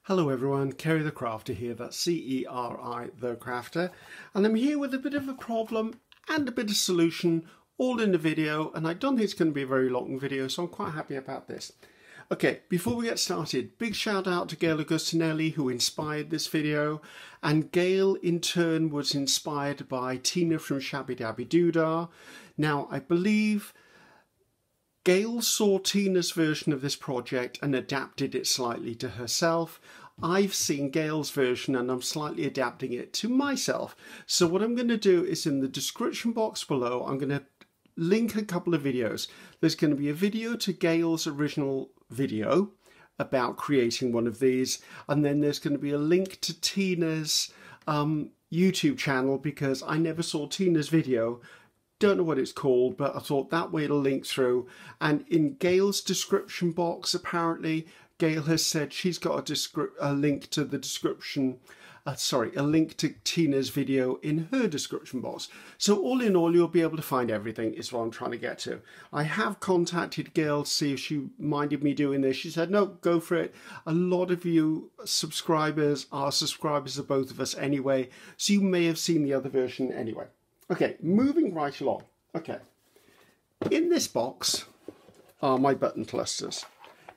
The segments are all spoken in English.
Hello everyone, Kerry the Crafter here, that's C-E-R-I the Crafter, and I'm here with a bit of a problem and a bit of solution all in the video, and I don't think it's going to be a very long video, so I'm quite happy about this. Okay, before we get started, big shout out to Gail Augustinelli who inspired this video, and Gail in turn was inspired by Tina from Shabby Dabby Doodah. Now I believe Gail saw Tina's version of this project and adapted it slightly to herself. I've seen Gail's version and I'm slightly adapting it to myself. So what I'm going to do is in the description box below, I'm going to link a couple of videos. There's going to be a video to Gail's original video about creating one of these, and then there's going to be a link to Tina's YouTube channel because I never saw Tina's video. Don't know what it's called, but I thought that way it'll link through. And in Gail's description box, apparently Gail has said she's got a link to the description, a link to Tina's video in her description box. So all in all, you'll be able to find everything is what I'm trying to get to. I have contacted Gail to see if she minded me doing this. She said, no, go for it. A lot of you subscribers are subscribers of both of us anyway, so you may have seen the other version anyway. Okay, moving right along. Okay, in this box are my button clusters.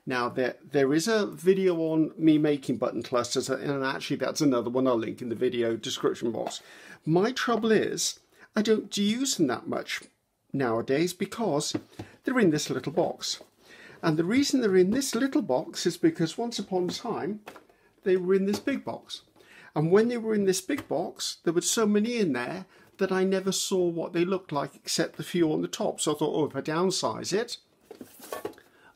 Now there is a video on me making button clusters, and actually that's another one I'll link in the video description box. My trouble is I don't use them that much nowadays because they're in this little box. And the reason they're in this little box is because once upon a time they were in this big box. And when they were in this big box, there were so many in there that I never saw what they looked like except the few on the top. So I thought, oh, if I downsize it,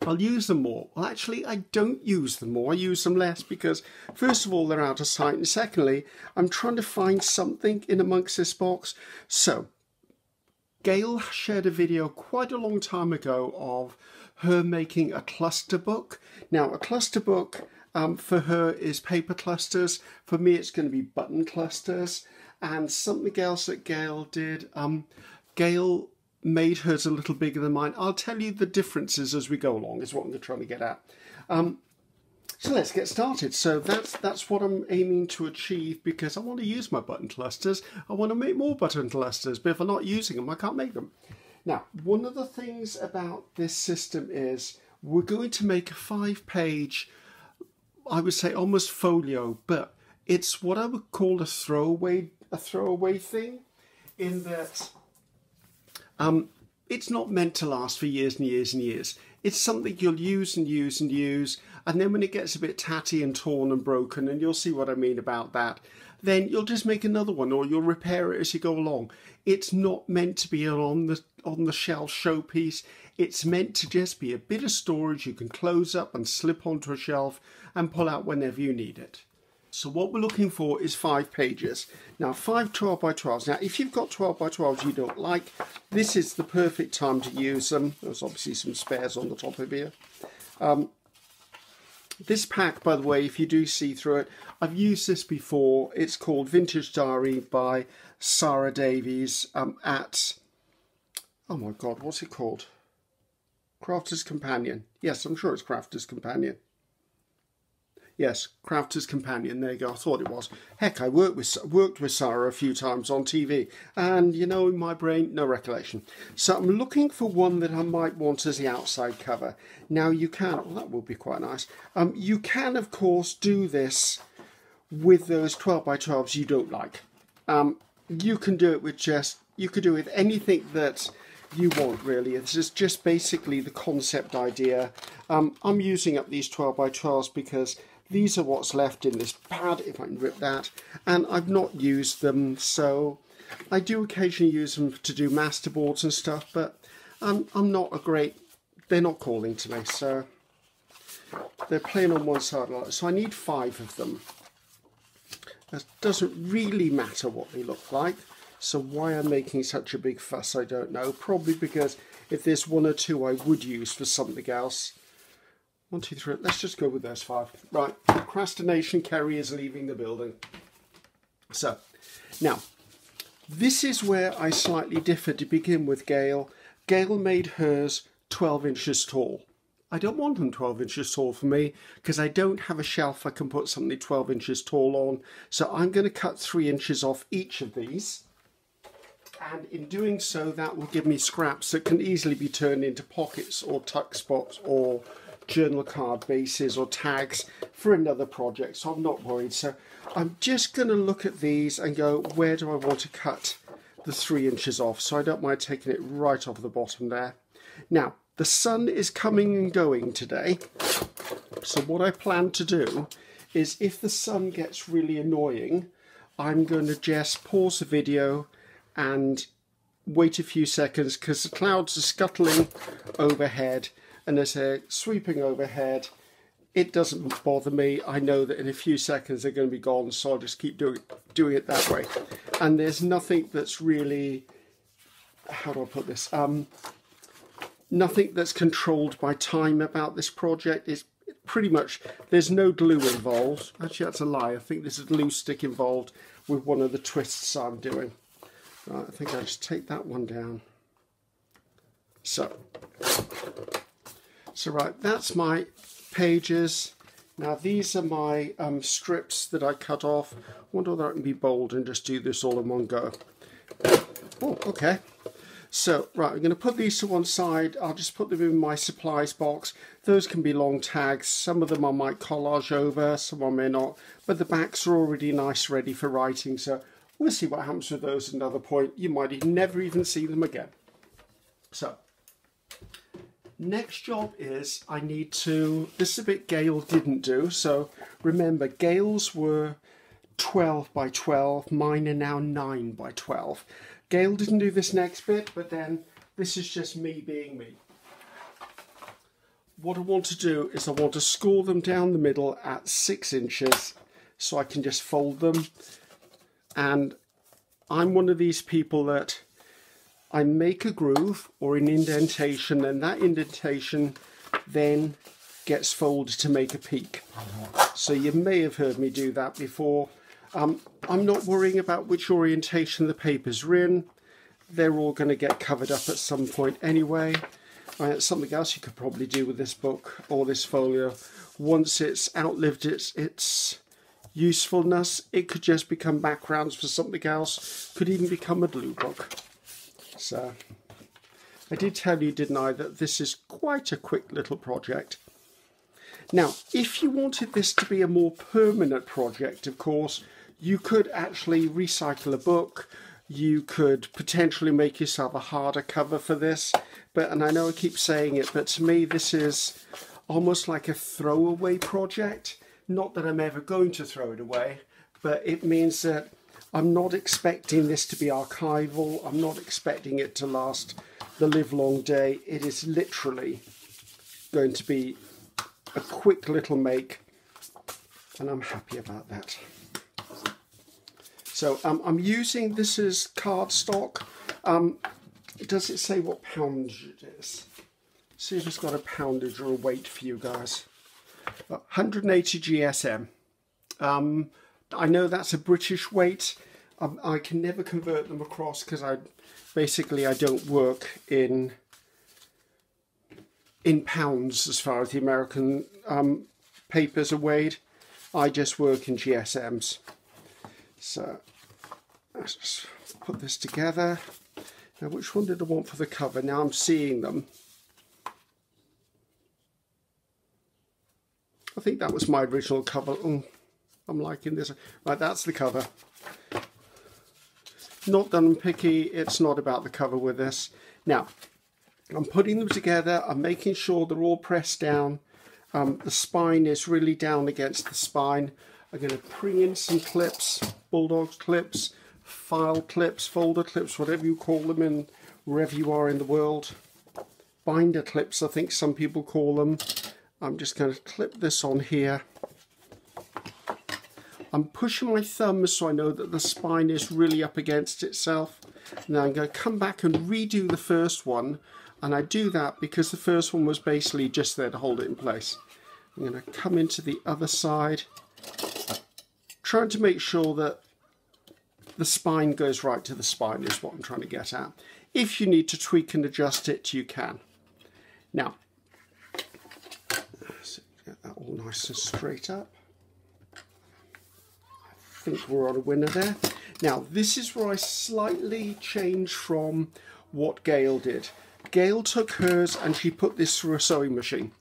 I'll use them more. Well, actually, I don't use them more. I use them less because, first of all, they're out of sight. And secondly, I'm trying to find something in amongst this box. So, Gail shared a video quite a long time ago of her making a cluster book. Now, a cluster book for her is paper clusters. For me, it's going to be button clusters. And something else that Gail did, Gail made hers a little bigger than mine. I'll tell you the differences as we go along, is what I'm trying to get at. So let's get started. So that's what I'm aiming to achieve because I want to use my button clusters. I want to make more button clusters, but if I'm not using them, I can't make them. Now, one of the things about this system is we're going to make a 5-page, I would say almost folio, but it's what I would call a throwaway thing, in that it's not meant to last for years and years and years. It's something you'll use and use and use, and then when it gets a bit tatty and torn and broken, and you'll see what I mean about that, then you'll just make another one or you'll repair it as you go along. It's not meant to be an on the shelf showpiece. It's meant to just be a bit of storage you can close up and slip onto a shelf and pull out whenever you need it. So what we're looking for is 5 pages. Now 5 12x12s. Now if you've got 12x12s you don't like, this is the perfect time to use them. There's obviously some spares on the top of here. This pack, by the way, if you do see through it, I've used this before. It's called Vintage Diary by Sarah Davies at, oh my god, what's it called? Crafter's Companion. Yes, I'm sure it's Crafter's Companion. Yes, Crafter's Companion, there you go, I thought it was. Heck, I worked with Sarah a few times on TV, and you know, in my brain, no recollection. So I'm looking for one that I might want as the outside cover. Now you can, well that would be quite nice, you can of course do this with those 12x12s you don't like. You can do it with you could do it with anything that you want really. This is just basically the concept idea. I'm using up these 12x12s because these are what's left in this pad, if I can rip that, and I've not used them, so I do occasionally use them to do masterboards and stuff, but I'm not they're not calling to me, so they're playing on one side a lot, so I need 5 of them. It doesn't really matter what they look like, so why I'm making such a big fuss, I don't know. Probably because if there's 1 or 2 I would use for something else. 1, 2, 3, let's just go with those 5. Right, procrastination, Kerry is leaving the building. So, now, this is where I slightly differ to begin with Gail. Gail made hers 12 inches tall. I don't want them 12 inches tall for me because I don't have a shelf I can put something 12 inches tall on. So I'm going to cut 3 inches off each of these. And in doing so, that will give me scraps that can easily be turned into pockets or tuck spots or journal card bases or tags for another project. So I'm not worried. So I'm just going to look at these and go, where do I want to cut the 3 inches off? So I don't mind taking it right off the bottom there. Now, the sun is coming and going today. So what I plan to do is if the sun gets really annoying, I'm going to just pause the video and wait a few seconds because the clouds are scuttling overhead and as they're sweeping overhead, it doesn't bother me. I know that in a few seconds they're going to be gone, so I'll just keep doing it that way. And there's nothing that's really, how do I put this? Nothing that's controlled by time about this project. It's pretty much, there's no glue involved. Actually, that's a lie. I think there's a glue stick involved with one of the twists I'm doing. Right, I think I'll just take that one down. So right, that's my pages. Now these are my strips that I cut off. I wonder whether I can be bold and just do this all in one go. Oh, okay. So, right, I'm going to put these to one side. I'll just put them in my supplies box. Those can be long tags. Some of them I might collage over, some I may not. But the backs are already nice, ready for writing. So we'll see what happens with those at another point. You might never even see them again. So, next job is I need to, this is a bit Gail didn't do. So remember, Gail's were 12 by 12. Mine are now 9 by 12. Gail didn't do this next bit, but then this is just me being me. What I want to do is I want to score them down the middle at 6 inches so I can just fold them. And I'm one of these people that I make a groove or an indentation, and that indentation then gets folded to make a peak. So you may have heard me do that before. I'm not worrying about which orientation the papers are in. They're all going to get covered up at some point anyway. Something else you could probably do with this book or this folio, once it's outlived its usefulness, it could just become backgrounds for something else, could even become a glue book. So, I did tell you, didn't I, that this is quite a quick little project. Now, if you wanted this to be a more permanent project, of course, you could actually recycle a book. You could potentially make yourself a harder cover for this. And I know I keep saying it, but to me this is almost like a throwaway project. Not that I'm ever going to throw it away, but it means that I'm not expecting this to be archival. I'm not expecting it to last the livelong day. It is literally going to be a quick little make, and I'm happy about that. So I'm using, this is cardstock. Does it say what poundage it is? See if it's got a poundage or a weight for you guys. 180 GSM. I know that's a British weight. I can never convert them across because I don't work in pounds as far as the American papers are weighed. I just work in GSMs. So let's just put this together. Now, which one did I want for the cover? Now I'm seeing them. I think that was my original cover. Oh, I'm liking this. Right, that's the cover. Not that I'm picky, it's not about the cover with this. Now, I'm putting them together, I'm making sure they're all pressed down. The spine is really down against the spine. I'm going to bring in some clips, bulldog clips, file clips, folder clips, whatever you call them in wherever you are in the world. Binder clips, I think some people call them. I'm just going to clip this on here. I'm pushing my thumb so I know that the spine is really up against itself. Now I'm going to come back and redo the first one, and I do that because the first one was basically just there to hold it in place. I'm going to come into the other side, trying to make sure that the spine goes right to the spine is what I'm trying to get at. If you need to tweak and adjust it, you can. Now, all nice and straight up. I think we're on a winner there. Now, this is where I slightly changed from what Gail did. Gail took hers and she put this through a sewing machine,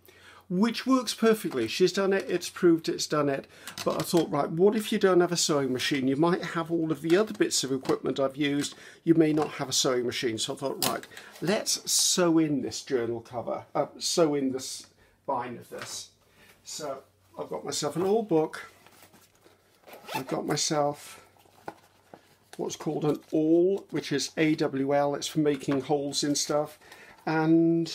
which works perfectly. She's done it, it's proved it's done it. But I thought, right, what if you don't have a sewing machine? You might have all of the other bits of equipment I've used. You may not have a sewing machine. So I thought, right, let's sew in this journal cover, sew in the spine of this. So I've got myself an old book. I've got myself what's called an awl, which is AWL. It's for making holes in stuff. And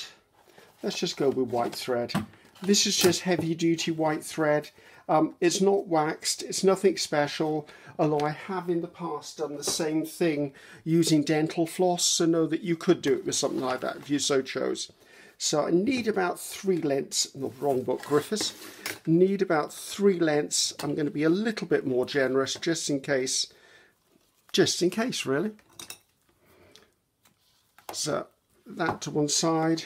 let's just go with white thread. This is just heavy duty white thread. It's not waxed, it's nothing special, although I have in the past done the same thing using dental floss, so know that you could do it with something like that if you so chose. So I need about 3 lengths, no, wrong book, Griffiths. Need about 3 lengths. I'm going to be a little bit more generous just in case really. So that to one side.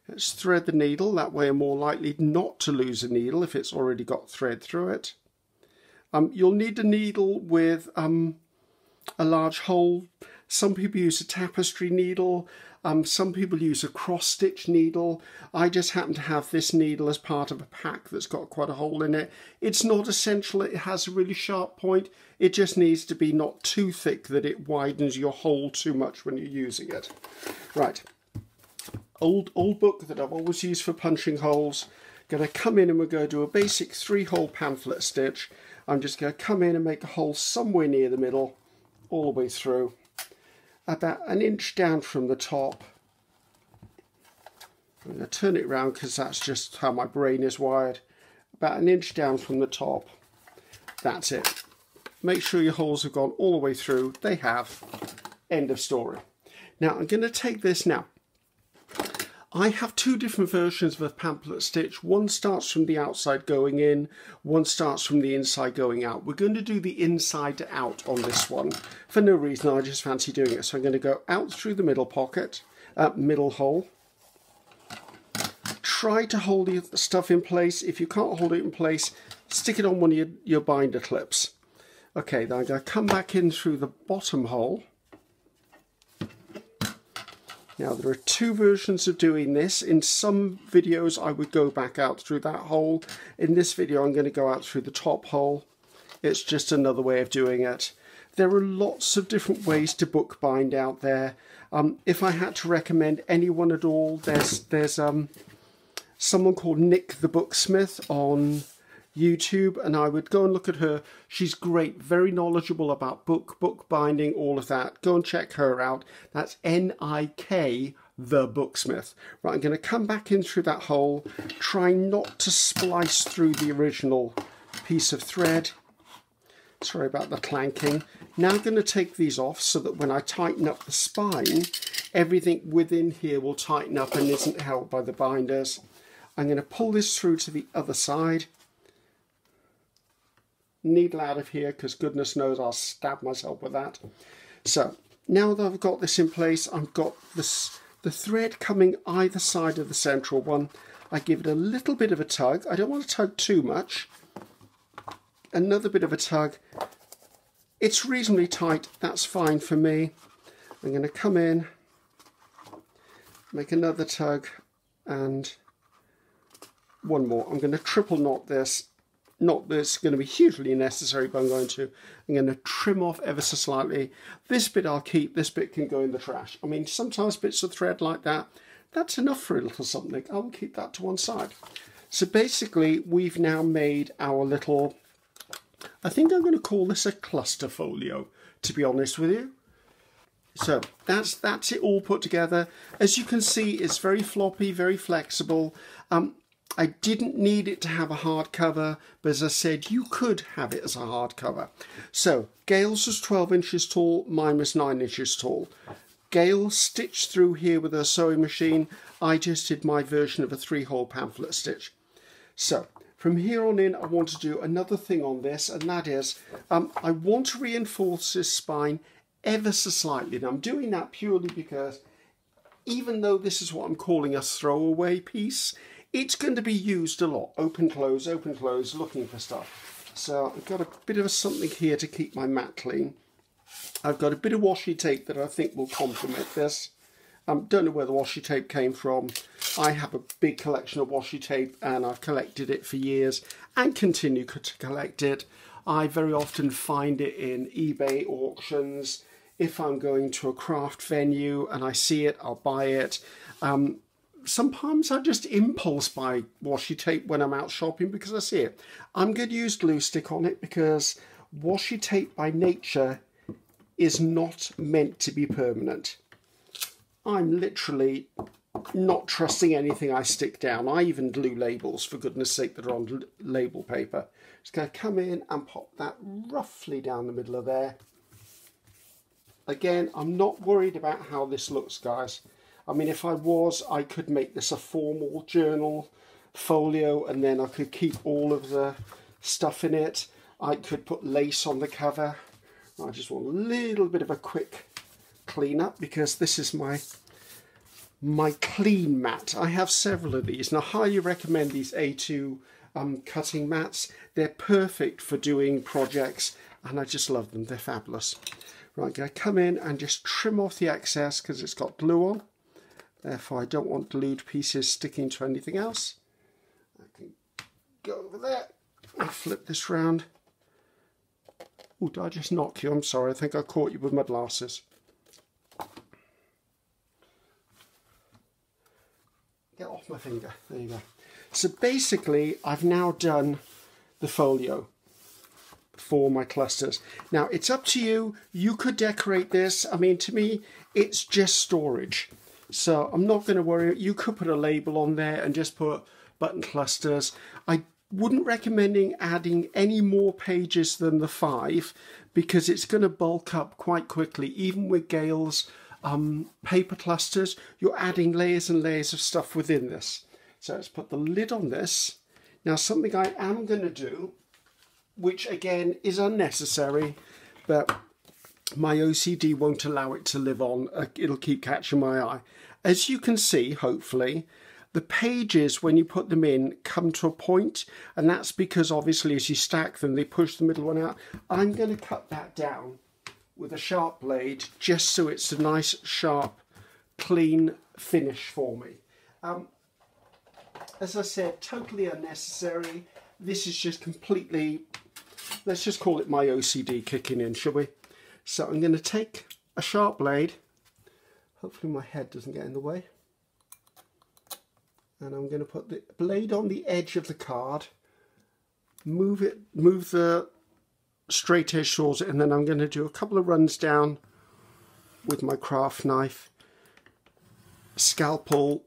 Let's thread the needle, that way I'm more likely not to lose a needle if it's already got thread through it. You'll need a needle with a large hole. Some people use a tapestry needle, some people use a cross-stitch needle. I just happen to have this needle as part of a pack that's got quite a hole in it. It's not essential, it has a really sharp point. It just needs to be not too thick that it widens your hole too much when you're using it. Right. Old book that I've always used for punching holes. Going to come in and we're going to do a basic 3-hole pamphlet stitch. I'm just going to come in and make a hole somewhere near the middle, all the way through, about 1 inch down from the top. I'm going to turn it around because that's just how my brain is wired. About 1 inch down from the top. That's it. Make sure your holes have gone all the way through. They have. End of story. Now I'm going to take this now. I have 2 different versions of a pamphlet stitch. One starts from the outside going in, one starts from the inside going out. We're going to do the inside out on this one. For no reason, I just fancy doing it. So I'm going to go out through the middle pocket, middle hole. Try to hold the stuff in place. If you can't hold it in place, stick it on one of your binder clips. Okay, then I'm going to come back in through the bottom hole. Now there are 2 versions of doing this. In some videos I would go back out through that hole. In this video I'm going to go out through the top hole. It's just another way of doing it. There are lots of different ways to bookbind out there. If I had to recommend anyone at all, there's someone called Nick the Booksmith on YouTube, and I would go and look at her. She's great, very knowledgeable about bookbinding, all of that. Go and check her out. That's N-I-K the Booksmith. Right, I'm going to come back in through that hole, try not to splice through the original piece of thread. Sorry about the clanking. Now I'm going to take these off so that when I tighten up the spine, everything within here will tighten up and isn't held by the binders. I'm going to pull this through to the other side. Needle out of here because goodness knows I'll stab myself with that. So now that I've got this in place, I've got the thread coming either side of the central one. I give it a little bit of a tug. I don't want to tug too much. Another bit of a tug. It's reasonably tight, that's fine for me. I'm going to come in, make another tug, and one more. I'm going to triple knot this. Not that it's going to be hugely necessary, but I'm going to trim off ever so slightly. This bit I'll keep, this bit can go in the trash. I mean, sometimes bits of thread like that, that's enough for a little something. I'll keep that to one side. So basically, we've now made our little, I think I'm going to call this a cluster folio, to be honest with you. So that's it all put together. As you can see, it's very floppy, very flexible. I didn't need it to have a hardcover, but as I said, you could have it as a hardcover. So Gail's was 12 inches tall, mine was 9 inches tall. Gail stitched through here with her sewing machine. I just did my version of a 3-hole pamphlet stitch. So from here on in, I want to do another thing on this, and that is I want to reinforce this spine ever so slightly. And I'm doing that purely because even though this is what I'm calling a throwaway piece, it's going to be used a lot. Open, close, looking for stuff. So I've got a bit of something here to keep my mat clean. I've got a bit of washi tape that I think will complement this. Don't know where the washi tape came from. I have a big collection of washi tape and I've collected it for years and continue to collect it. I very often find it in eBay auctions. If I'm going to a craft venue and I see it, I'll buy it. Sometimes I just impulse buy washi tape when I'm out shopping because I see it. I'm going to use glue stick on it because washi tape by nature is not meant to be permanent. I'm literally not trusting anything I stick down. I even glue labels, for goodness sake, that are on label paper. Just going to come in and pop that roughly down the middle of there. Again, I'm not worried about how this looks, guys. I mean, if I was, I could make this a formal journal folio and then I could keep all of the stuff in it. I could put lace on the cover. I just want a little bit of a quick clean up because this is my clean mat. I have several of these and I highly recommend these A2 cutting mats. They're perfect for doing projects and I just love them. They're fabulous. Right, I'm going to come in and just trim off the excess because it's got glue on. Therefore, I don't want glued pieces sticking to anything else. I can go over there and flip this round. Oh, did I just knock you? I'm sorry. I think I caught you with my glasses. Get off my finger. There you go. So basically, I've now done the folio for my clusters. Now, it's up to you. You could decorate this. I mean, to me, it's just storage. So I'm not going to worry. You could put a label on there and just put button clusters. I wouldn't recommend adding any more pages than the 5 because it's going to bulk up quite quickly. Even with Gail's paper clusters, you're adding layers and layers of stuff within this. So let's put the lid on this. Now, something I am going to do, which again is unnecessary, but my OCD won't allow it to live on. It'll keep catching my eye. As you can see, hopefully, the pages, when you put them in, come to a point, and that's because obviously as you stack them, they push the middle one out. I'm going to cut that down with a sharp blade, just so it's a nice, sharp, clean finish for me. As I said, totally unnecessary. This is just completely, let's just call it my OCD kicking in, shall we? So I'm going to take a sharp blade. Hopefully my head doesn't get in the way. And I'm going to put the blade on the edge of the card, move the straight edge towards it, and then I'm going to do a couple of runs down with my craft knife, scalpel,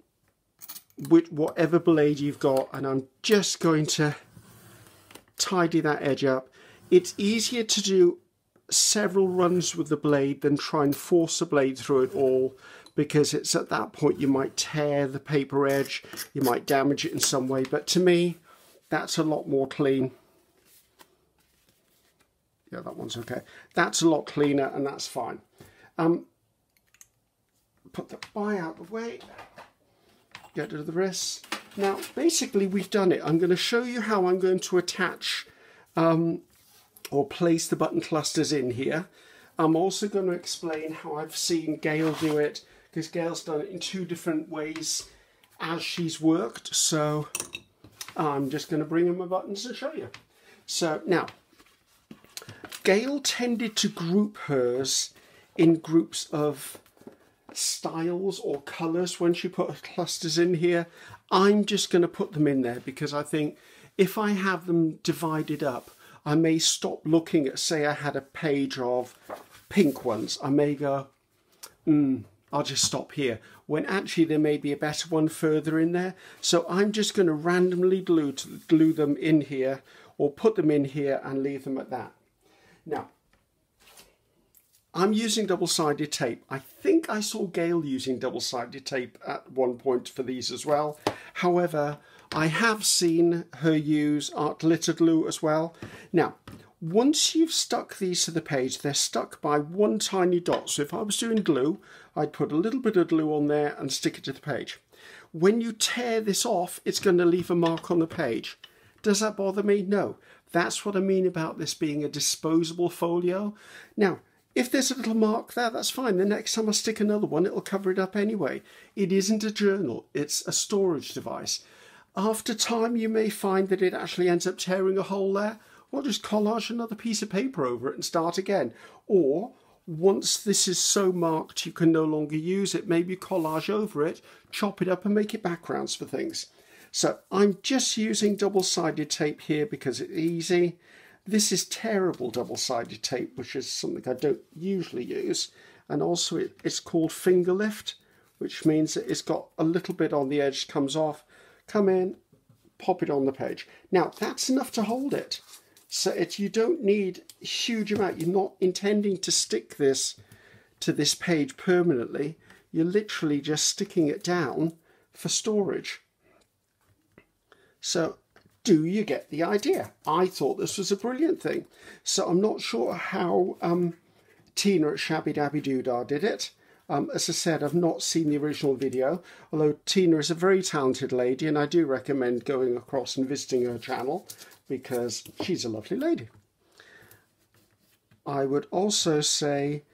with whatever blade you've got, and I'm just going to tidy that edge up. It's easier to do several runs with the blade than try and force the blade through it all, because it's at that point you might tear the paper edge, you might damage it in some way, but to me that's a lot more clean. Yeah, that one's okay. That's a lot cleaner and that's fine. Put the buy out of the way, get rid of the wrists. Now basically we've done it. I'm going to show you how I'm going to attach or place the button clusters in here. I'm also going to explain how I've seen Gail do it, because Gail's done it in 2 different ways as she's worked. So I'm just going to bring in my buttons and show you. So now, Gail tended to group hers in groups of styles or colours when she put her clusters in here. I'm just going to put them in there because I think if I have them divided up, I may stop looking at, say I had a page of pink ones. I may go, I'll just stop here, when actually there may be a better one further in there. So I'm just going to randomly glue them in here, or put them in here and leave them at that. Now, I'm using double-sided tape. I think I saw Gail using double-sided tape at one point for these as well. However, I have seen her use art glitter glue as well. Now, once you've stuck these to the page, they're stuck by one tiny dot. So if I was doing glue, I'd put a little bit of glue on there and stick it to the page. when you tear this off, it's going to leave a mark on the page. Does that bother me? No. That's what I mean about this being a disposable folio. Now, if there's a little mark there, that's fine. The next time I stick another one, it'll cover it up anyway. It isn't a journal, it's a storage device. After time, you may find that it actually ends up tearing a hole there. Well, just collage another piece of paper over it and start again. Or, once this is so marked you can no longer use it, maybe collage over it, chop it up and make it backgrounds for things. So I'm just using double-sided tape here because it's easy. This is terrible double-sided tape, which is something I don't usually use. And also it's called finger lift, which means that it's got a little bit on the edge, comes off, come in, pop it on the page. Now that's enough to hold it. So you don't need a huge amount. You're not intending to stick this to this page permanently. You're literally just sticking it down for storage. So do you get the idea? I thought this was a brilliant thing. So I'm not sure how Tina at Shabby Dabby Doodah did it. As I said, I've not seen the original video, although Tina is a very talented lady and I do recommend going across and visiting her channel because she's a lovely lady. I would also say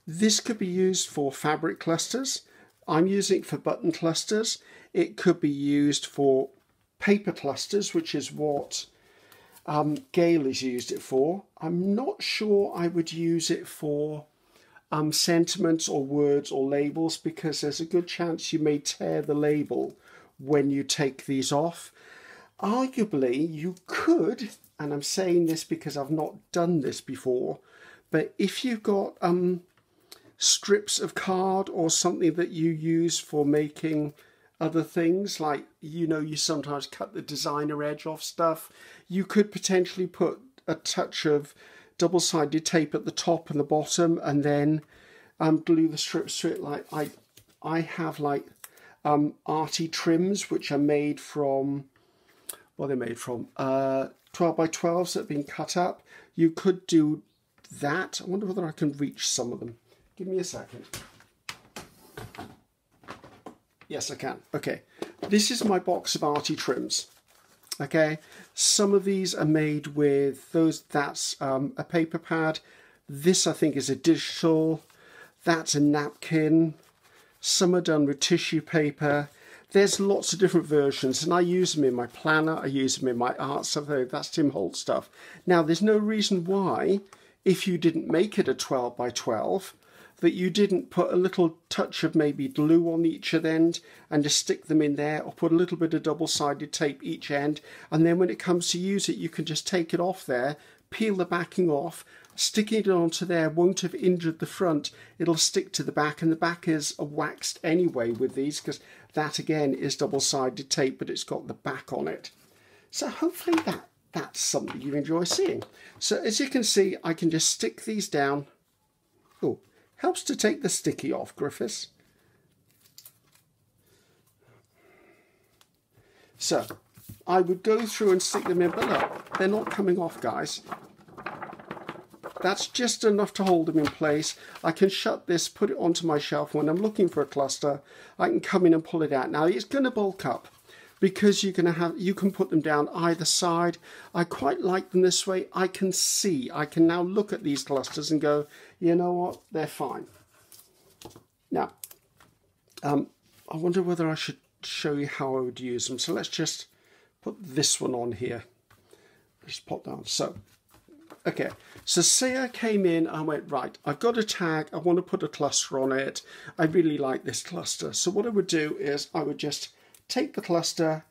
this could be used for fabric clusters. I'm using it for button clusters. It could be used for paper clusters, which is what Gail has used it for. I'm not sure I would use it for sentiments or words or labels because there's a good chance you may tear the label when you take these off. Arguably, you could, and I'm saying this because I've not done this before, but if you've got strips of card or something that you use for making other things, like, you know, you sometimes cut the designer edge off stuff, you could potentially put a touch of double-sided tape at the top and the bottom and then glue the strips to it. Like I have like arty trims which are made from, what they're made from, 12 by 12s that have been cut up. You could do that. I wonder whether I can reach some of them. Give me a second. Yes, I can. Okay, this is my box of arty trims. Okay, some of these are made with those. That's a paper pad. This I think is a digital. That's a napkin. Some are done with tissue paper. There's lots of different versions, and I use them in my planner. I use them in my art stuff. That's Tim Holt stuff. Now, there's no reason why, if you didn't make it a 12 by 12, that you didn't put a little touch of maybe glue on each end and just stick them in there, or put a little bit of double-sided tape each end, and then when it comes to use it, you can just take it off there, peel the backing off, sticking it onto there won't have injured the front, it'll stick to the back, and the back is waxed anyway with these, because that again is double-sided tape, but it's got the back on it. So hopefully that's something you enjoy seeing. So as you can see, I can just stick these down. Oh, helps to take the sticky off, Griffiths. So I would go through and stick them in, but look, they're not coming off, guys. That's just enough to hold them in place. I can shut this, put it onto my shelf. When I'm looking for a cluster, I can come in and pull it out. Now it's going to bulk up because you can put them down either side. I quite like them this way. I can now look at these clusters and go, you know what, they're fine. Now, I wonder whether I should show you how I would use them. So let's just put this one on here. Just pop down. So, okay. So say I came in, I went, right, I've got a tag, I want to put a cluster on it. I really like this cluster. So what I would do is I would just take the cluster,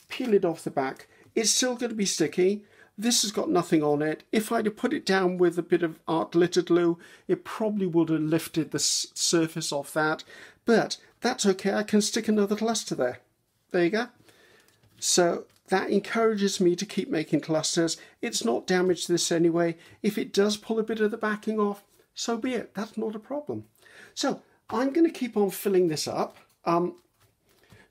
peel it off the back. It's still going to be sticky. This has got nothing on it. If I'd have put it down with a bit of art glitter glue, it probably would have lifted the surface off that. But that's okay, I can stick another cluster there. There you go. So that encourages me to keep making clusters. It's not damaged this anyway. If it does pull a bit of the backing off, so be it. That's not a problem. So I'm going to keep on filling this up.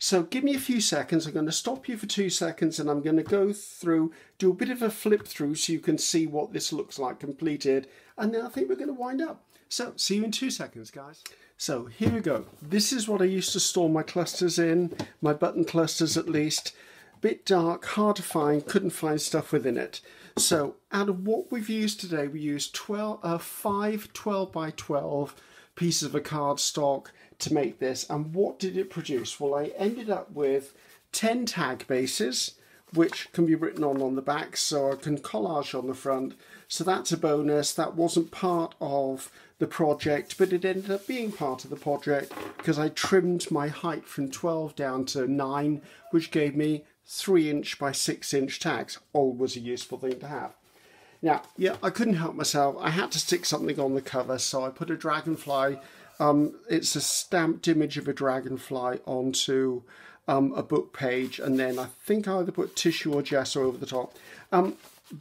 So give me a few seconds. I'm going to stop you for 2 seconds and I'm going to go through, do a bit of a flip through so you can see what this looks like completed. And then I think we're going to wind up. So see you in 2 seconds, guys. So here we go. This is what I used to store my clusters in, my button clusters at least. Bit dark, hard to find, couldn't find stuff within it. So out of what we've used today, we used 5 12 by 12 pieces of a cardstock to make this. And what did it produce? Well, I ended up with 10 tag bases, which can be written on the back, so I can collage on the front. So that's a bonus. That wasn't part of the project, but it ended up being part of the project because I trimmed my height from 12 down to 9, which gave me 3" by 6" tags. Always a useful thing to have. Now, yeah, I couldn't help myself. I had to stick something on the cover, so I put a dragonfly. It's a stamped image of a dragonfly onto a book page, and then I think I either put tissue or gesso over the top.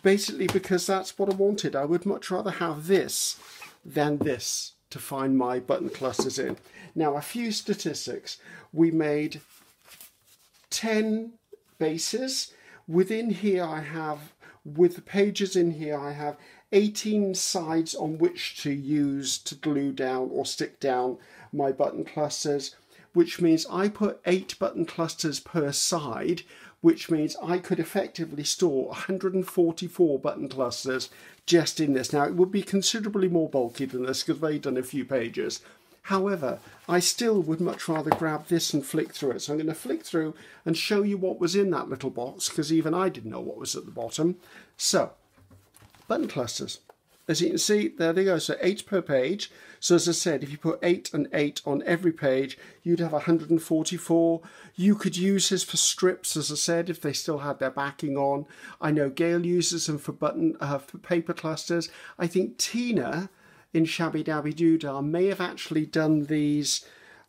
Basically because that's what I wanted. I would much rather have this than this to find my button clusters in. Now, a few statistics. We made 10 bases. Within here I have, with the pages in here, I have 18 sides on which to use to glue down or stick down my button clusters, which means I put 8 button clusters per side, which means I could effectively store 144 button clusters just in this. Now, it would be considerably more bulky than this because they've done a few pages. However, I still would much rather grab this and flick through it. So I'm going to flick through and show you what was in that little box, because even I didn't know what was at the bottom. So, button clusters. As you can see, there they go. So 8 per page. So as I said, if you put 8 and 8 on every page, you'd have 144. You could use this for strips, as I said, if they still had their backing on. I know Gail uses them for for paper clusters. I think Tina in Shabby Dabby Doodah may have actually done these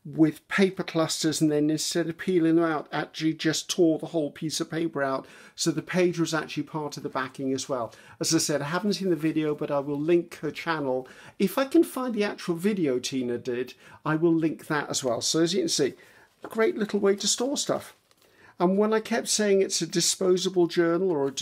with paper clusters, and then instead of peeling them out, actually just tore the whole piece of paper out, so the page was actually part of the backing as well. As I said, I haven't seen the video, but I will link her channel. If I can find the actual video Tina did, I will link that as well. So as you can see, a great little way to store stuff. And when I kept saying it's a disposable journal or a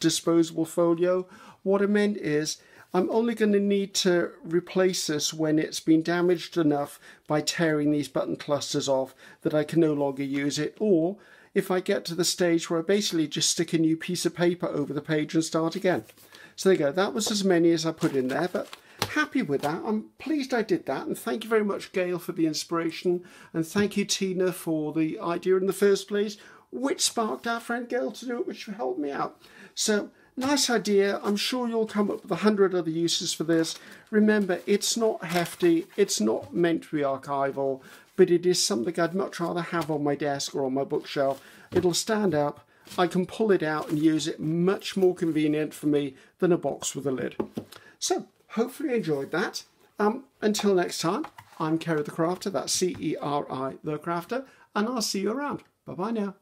disposable folio, what I meant is I'm only going to need to replace this when it's been damaged enough by tearing these button clusters off that I can no longer use it, or if I get to the stage where I basically just stick a new piece of paper over the page and start again. So there you go, that was as many as I put in there, but happy with that. I'm pleased I did that, and thank you very much, Gail, for the inspiration, and thank you, Tina, for the idea in the first place, which sparked our friend Gail to do it, which helped me out. So, nice idea. I'm sure you'll come up with 100 other uses for this. Remember, it's not hefty, it's not meant to be archival, but it is something I'd much rather have on my desk or on my bookshelf. It'll stand up, I can pull it out and use it, much more convenient for me than a box with a lid. So, hopefully you enjoyed that. Until next time, I'm Kerry the Crafter, that's C-E-R-I the Crafter, and I'll see you around. Bye-bye now.